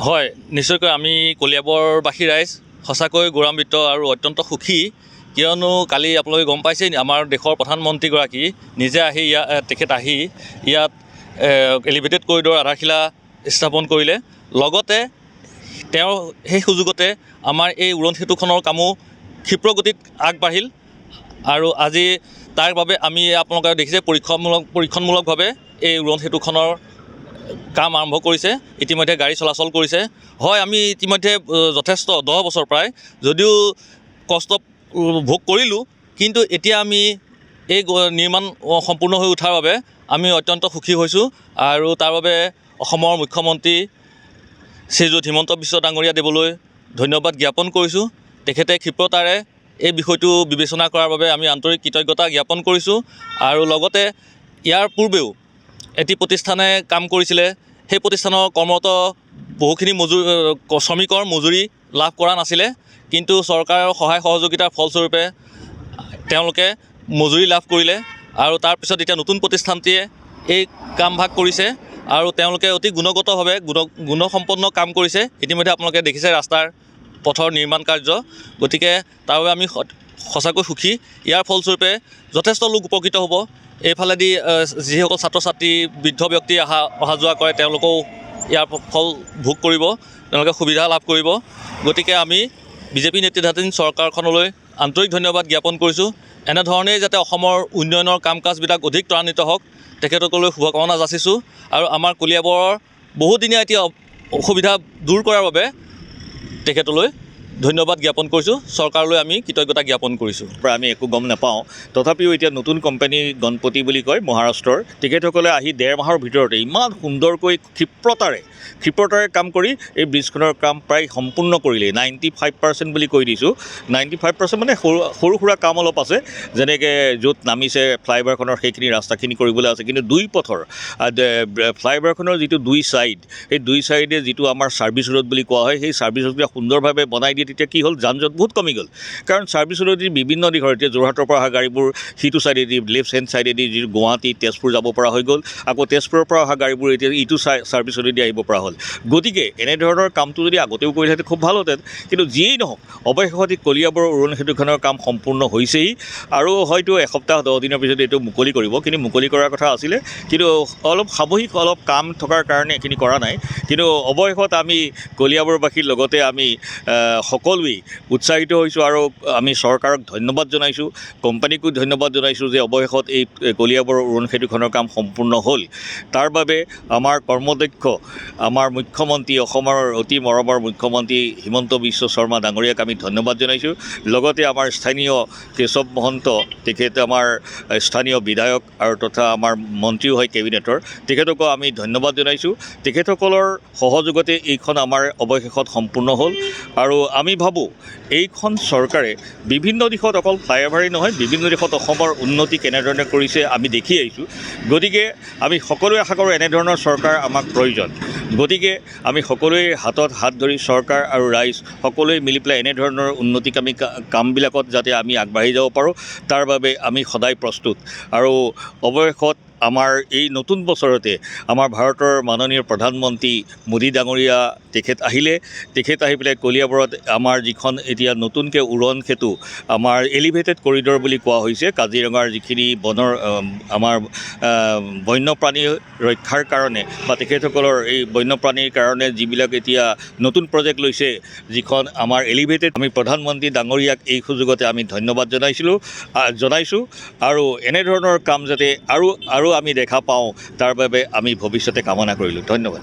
হয়, নিশ্চয়কৈ আমি কলিয়াবৰবাসী ৰাইজ সঁচাকৈ গৌৰৱান্বিত আৰু অত্যন্ত সুখী। কিয়নো কালি আপোনালোকে গম পাইছেই, আমাৰ দেশৰ প্ৰধানমন্ত্ৰীগৰাকী নিজে আহি তেখেত আহি ইয়াত এলিভেটেড কৰিডৰ আধাৰশিলা স্থাপন কৰিলে। লগতে তেওঁ সেই সুযোগতে আমাৰ এই উৰণ সেতুখনৰ কামো ক্ষিপ্ৰগতিত আগবাঢ়িল। আৰু আজি তাৰ বাবে আমি আপোনালোকে দেখিছে পৰীক্ষণমূলকভাৱে এই উৰণ সেতুখনৰ কাম আৰম্ভ কৰিছে। ইতিমধ্যে গাড়ী চলাচল কৰিছে। হয়, আমি ইতিমধ্যে যথেষ্ট 10 বছৰ প্ৰায় যদিও কষ্ট ভোগ কৰিলোঁ, কিন্তু এতিয়া আমি এই নিৰ্মাণ সম্পূৰ্ণ হৈ উঠাৰ বাবে আমি অত্যন্ত সুখী হৈছোঁ। আৰু তাৰ বাবে অসমৰ মুখ্যমন্ত্ৰী শ্ৰীযুত হিমন্ত বিশ্ব ডাঙৰীয়া দেৱলৈ ধন্যবাদ জ্ঞাপন কৰিছোঁ। তেখেতে ক্ষিপ্ৰতাৰে এই বিষয়টো বিবেচনা কৰাৰ বাবে আমি আন্তৰিক কৃতজ্ঞতা জ্ঞাপন কৰিছোঁ। আৰু লগতে ইয়াৰ পূৰ্বেও এটি প্ৰতিষ্ঠানে কাম কৰিছিলে। সেই প্ৰতিষ্ঠানৰ কৰ্মৰত বহুখিনি শ্ৰমিকৰ মজুৰি লাভ কৰা নাছিলে, কিন্তু চৰকাৰৰ সহায় সহযোগিতাৰ ফলস্বৰূপে তেওঁলোকে মজুৰি লাভ কৰিলে। আৰু তাৰপিছত এতিয়া নতুন প্ৰতিষ্ঠানটিয়ে এই কামভাগ কৰিছে আৰু তেওঁলোকে অতি গুণগতভাৱে গুণসম্পন্ন কাম কৰিছে। ইতিমধ্যে আপোনালোকে দেখিছে ৰাস্তাৰ পথৰ নিৰ্মাণ কাৰ্য। গতিকে তাৰ বাবে আমি সঁচাকৈ সুখী। ইয়াৰ ফলস্বৰূপে যথেষ্ট লোক উপকৃত হ'ব। এইফালেদি যিসকল ছাত্ৰ ছাত্ৰী বৃদ্ধ ব্যক্তি অহা যোৱা কৰে তেওঁলোকেও ইয়াৰ ফল ভোগ কৰিব, তেওঁলোকে সুবিধা লাভ কৰিব। গতিকে আমি বিজেপি নেতৃত্বাধীন চৰকাৰখনলৈ আন্তৰিক ধন্যবাদ জ্ঞাপন কৰিছোঁ। এনেধৰণেই যাতে অসমৰ উন্নয়নৰ কাম কাজবিলাক অধিক ত্বৰান্বিত হওক, তেখেতসকললৈ শুভকামনা যাচিছোঁ। আৰু আমাৰ কলিয়াবৰৰ বহুদিনীয়া এতিয়া অসুবিধা দূৰ কৰাৰ বাবে তেখেতলৈ ধন্যবাদ জ্ঞাপন কৰিছোঁ। চৰকাৰলৈ আমি কৃতজ্ঞতা জ্ঞাপন কৰিছোঁ। আমি একো গম নাপাওঁ, তথাপিও এতিয়া নতুন কোম্পানী গণপতি বুলি কয় মহাৰাষ্ট্ৰৰ, তেখেতসকলে আহি 1.5 মাহৰ ভিতৰতে ইমান সুন্দৰকৈ ক্ষিপ্ৰতাৰে কাম কৰি এই ব্ৰিজখনৰ কাম প্ৰায় সম্পূৰ্ণ কৰিলে। 95% বুলি কৈ দিছোঁ। 95% মানে সৰু সুৰা কাম অলপ আছে, যেনেকৈ য'ত নামিছে ফ্লাইঅভাৰখনৰ সেইখিনি ৰাস্তাখিনি কৰিবলৈ আছে। কিন্তু দুই পথৰ ফ্লাইঅভাৰখনৰ যিটো দুই ছাইড, সেই দুই ছাইডে যিটো আমাৰ ছাৰ্ভিচ ৰোড বুলি কোৱা হয়, সেই ছাৰ্ভিচ ৰোডবিলাক সুন্দৰভাৱে বনাই দিয়ে। তেতিয়া কি হ'ল, যান জঁট বহুত কমি গ'ল। কাৰণ ছাৰ্ভিচ ৰোডেদি বিভিন্ন দিশৰ এতিয়া যোৰহাটৰ পৰা অহা গাড়ীবোৰ সিটো ছাইডেদি লেফ্ট হেণ্ড ছাইডেদি যিটো গুৱাহাটী তেজপুৰ যাব পৰা হৈ গ'ল। আকৌ তেজপুৰৰ পৰা অহা গাড়ীবোৰ এতিয়া ইটো ছাৰ্ভিচ ৰোডেদি আহিব পৰা হ'ল। গতিকে এনেধৰণৰ কামটো যদি আগতেও কৰিলেহেঁতেন খুব ভাল হ'লহেঁতেন। কিন্তু যিয়েই নহওক, অৱশেষত কলিয়াবৰৰ উৰণ সেতুখনৰ কাম সম্পূৰ্ণ হৈছেই। আৰু হয়তো এসপ্তাহ 10 দিনৰ পিছত এইটো মুকলি কৰিব। কিন্তু মুকলি কৰাৰ কথা আছিলে, কিন্তু অলপ সাময়িক কাম থকাৰ কাৰণে এইখিনি কৰা নাই। কিন্তু অৱশেষত আমি কলিয়াবৰবাসীৰ লগতে আমি সকলোৱেই উৎসাহিত হৈছোঁ আৰু আমি চৰকাৰক ধন্যবাদ জনাইছোঁ, কোম্পানীকো ধন্যবাদ জনাইছোঁ যে অৱশেষত এই কলিয়াবৰৰ উৰণ সেতুখনৰ কাম সম্পূৰ্ণ হ'ল। তাৰ বাবে আমাৰ কৰ্মদক্ষ আমাৰ মুখ্যমন্ত্ৰী, অসমৰ অতি মৰমৰ মুখ্যমন্ত্ৰী হিমন্ত বিশ্ব শৰ্মা ডাঙৰীয়াক আমি ধন্যবাদ জনাইছোঁ। লগতে আমাৰ স্থানীয় কেশৱ মহন্ত, তেখেত আমাৰ স্থানীয় বিধায়ক আৰু তথা আমাৰ মন্ত্ৰীও হয় কেবিনেটৰ, তেখেতকো আমি ধন্যবাদ জনাইছোঁ। তেখেতসকলৰ সহযোগতে এইখন আমাৰ অৱশেষত সম্পূৰ্ণ হ'ল। আৰু আমি ভাবোঁ এইখন চৰকাৰে বিভিন্ন দিশত অকল ফ্লাইঅভাৰেই নহয়, বিভিন্ন দিশত অসমৰ উন্নতি কেনেধৰণে কৰিছে আমি দেখি আহিছোঁ। গতিকে আমি সকলোৱে আশা কৰোঁ এনেধৰণৰ চৰকাৰ আমাক প্ৰয়োজন। গতিকে আমি সকলোৱে হাতত হাত ধৰি চৰকাৰ আৰু ৰাইজ সকলোৱে মিলি পেলাই এনেধৰণৰ উন্নতিকামী কামবিলাকত যাতে আমি আগবাঢ়ি যাব পাৰোঁ, তাৰ বাবে আমি সদায় প্ৰস্তুত। আৰু অৱশেষত আমাৰ এই নতুন বছৰতে আমাৰ ভাৰতৰ মাননীয় প্ৰধানমন্ত্ৰী মোদী ডাঙৰীয়া তেখেত আহি পেলাই কলিয়াবৰত আমাৰ যিখন এতিয়া নতুনকৈ উৰণ সেতু আমাৰ এলিভেটেড কৰিডৰ বুলি কোৱা হৈছে, কাজিৰঙাৰ যিখিনি আমাৰ বন্যপ্ৰাণী ৰক্ষাৰ কাৰণে বা তেখেতসকলৰ এই বন্যপ্ৰাণীৰ কাৰণে যিবিলাক এতিয়া নতুন প্ৰজেক্ট লৈছে, যিখন আমাৰ এলিভেটেড, আমি প্ৰধানমন্ত্ৰী ডাঙৰীয়াক এই সুযোগতে আমি ধন্যবাদ জনাইছোঁ। আৰু এনেধৰণৰ কাম যাতে আৰু আমি দেখা পাওঁ, তাৰ বাবে আমি ভৱিষ্যতে কামনা কৰিলোঁ। ধন্যবাদ।